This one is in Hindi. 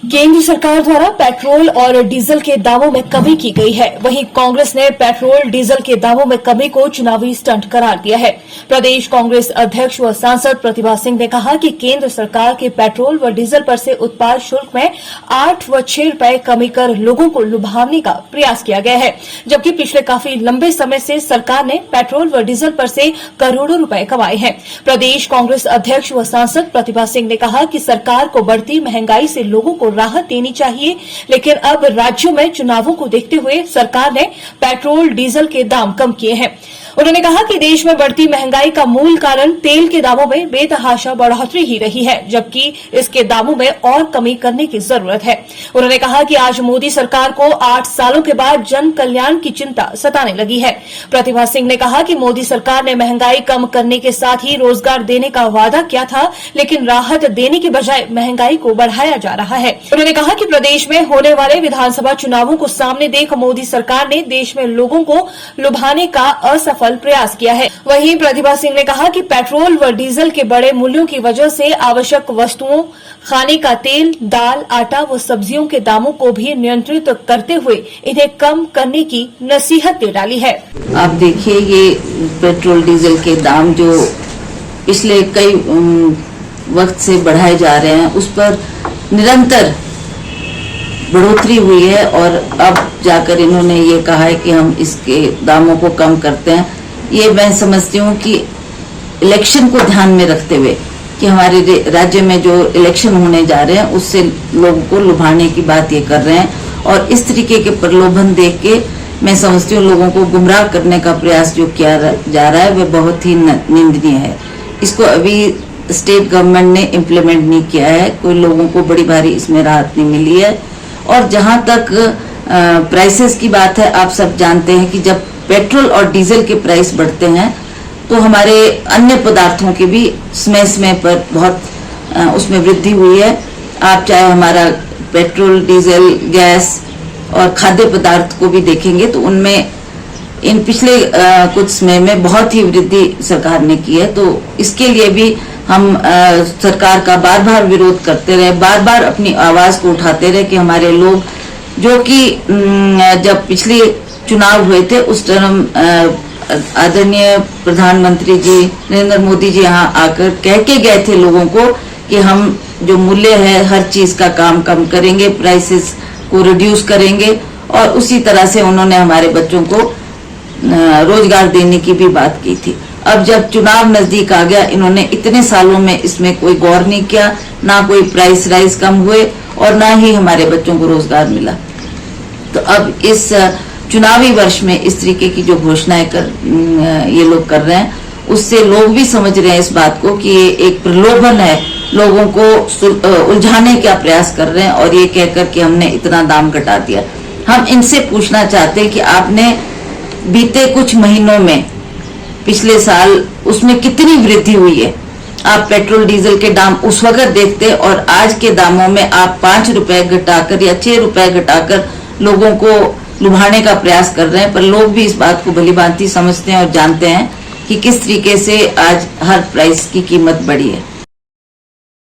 केंद्र सरकार द्वारा पेट्रोल और डीजल के दामों में कमी की गई है। वहीं कांग्रेस ने पेट्रोल डीजल के दामों में कमी को चुनावी स्टंट करार दिया है। प्रदेश कांग्रेस अध्यक्ष व सांसद प्रतिभा सिंह ने कहा कि केंद्र सरकार के पेट्रोल व डीजल पर से उत्पाद शुल्क में 8 व 6 रुपए कमी कर लोगों को लुभाने का प्रयास किया गया है, जबकि पिछले काफी लंबे समय से सरकार ने पेट्रोल व डीजल पर से करोड़ों रुपए कमाए हैं। प्रदेश कांग्रेस अध्यक्ष व सांसद प्रतिभा सिंह ने कहा कि सरकार को बढ़ती महंगाई से लोगों को राहत देनी चाहिए, लेकिन अब राज्यों में चुनावों को देखते हुए सरकार ने पेट्रोल डीजल के दाम कम किए हैं। उन्होंने कहा कि देश में बढ़ती महंगाई का मूल कारण तेल के दामों में बेतहाशा बढ़ोतरी ही रही है, जबकि इसके दामों में और कमी करने की जरूरत है। उन्होंने कहा कि आज मोदी सरकार को 8 सालों के बाद जन कल्याण की चिंता सताने लगी है। प्रतिभा सिंह ने कहा कि मोदी सरकार ने महंगाई कम करने के साथ ही रोजगार देने का वादा किया था, लेकिन राहत देने के बजाय महंगाई को बढ़ाया जा रहा है। उन्होंने कहा कि प्रदेश में होने वाले विधानसभा चुनावों को सामने देख मोदी सरकार ने देश में लोगों को लुभाने का असफल प्रयास किया है। वहीं प्रतिभा सिंह ने कहा कि पेट्रोल व डीजल के बढ़े मूल्यों की वजह से आवश्यक वस्तुओं, खाने का तेल, दाल, आटा व सब्जियों के दामों को भी नियंत्रित करते हुए इन्हें कम करने की नसीहत दे डाली है। आप देखिए, ये पेट्रोल डीजल के दाम जो पिछले कई वक्त से बढ़ाए जा रहे हैं, उस पर निरंतर बढ़ोतरी हुई है और अब जाकर इन्होंने ये कहा है कि हम इसके दामों को कम करते हैं। ये मैं समझती हूँ कि इलेक्शन को ध्यान में रखते हुए कि हमारे राज्य में जो इलेक्शन होने जा रहे हैं उससे लोगों को लुभाने की बात ये कर रहे हैं और इस तरीके के प्रलोभन देख के मैं समझती हूँ लोगों को गुमराह करने का प्रयास जो किया जा रहा है वह बहुत ही निंदनीय है। इसको अभी स्टेट गवर्नमेंट ने इम्प्लीमेंट नहीं किया है, कोई लोगों को बड़ी भारी इसमें राहत नहीं मिली है। और जहां तक प्राइसेस की बात है, आप सब जानते हैं कि जब पेट्रोल और डीजल के प्राइस बढ़ते हैं तो हमारे अन्य पदार्थों के भी समय पर बहुत उसमें वृद्धि हुई है। आप चाहे हमारा पेट्रोल, डीजल, गैस और खाद्य पदार्थ को भी देखेंगे तो उनमें इन पिछले कुछ समय में बहुत ही वृद्धि सरकार ने की है। तो इसके लिए भी हम सरकार का बार बार विरोध करते रहे, बार बार अपनी आवाज को उठाते रहे कि हमारे लोग जो कि जब पिछले चुनाव हुए थे उस टाइम आदरणीय प्रधानमंत्री जी नरेंद्र मोदी जी यहाँ आकर कह के गए थे लोगों को कि हम जो मूल्य है हर चीज का काम कम करेंगे, प्राइसेस को रिड्यूस करेंगे और उसी तरह से उन्होंने हमारे बच्चों को रोजगार देने की भी बात की थी। अब जब चुनाव नजदीक आ गया, इन्होंने इतने सालों में इसमें कोई गौर नहीं किया, ना कोई प्राइस राइज कम हुए और ना ही हमारे बच्चों को रोजगार मिला। तो अब इस चुनावी वर्ष में इस तरीके की जो घोषणाएं ये लोग कर रहे हैं, उससे लोग भी समझ रहे हैं इस बात को कि ये एक प्रलोभन है, लोगों को उलझाने का प्रयास कर रहे हैं और ये कहकर कि हमने इतना दाम घटा दिया। हम इनसे पूछना चाहते हैं कि आपने बीते कुछ महीनों में पिछले साल उसमें कितनी वृद्धि हुई है। आप पेट्रोल डीजल के दाम उस वक्त देखते और आज के दामों में आप 5 रुपए घटाकर या 6 रुपए घटाकर लोगों को लुभाने का प्रयास कर रहे हैं। पर लोग भी इस बात को भलीभांति समझते हैं और जानते हैं कि किस तरीके से आज हर प्राइस की कीमत बढ़ी है।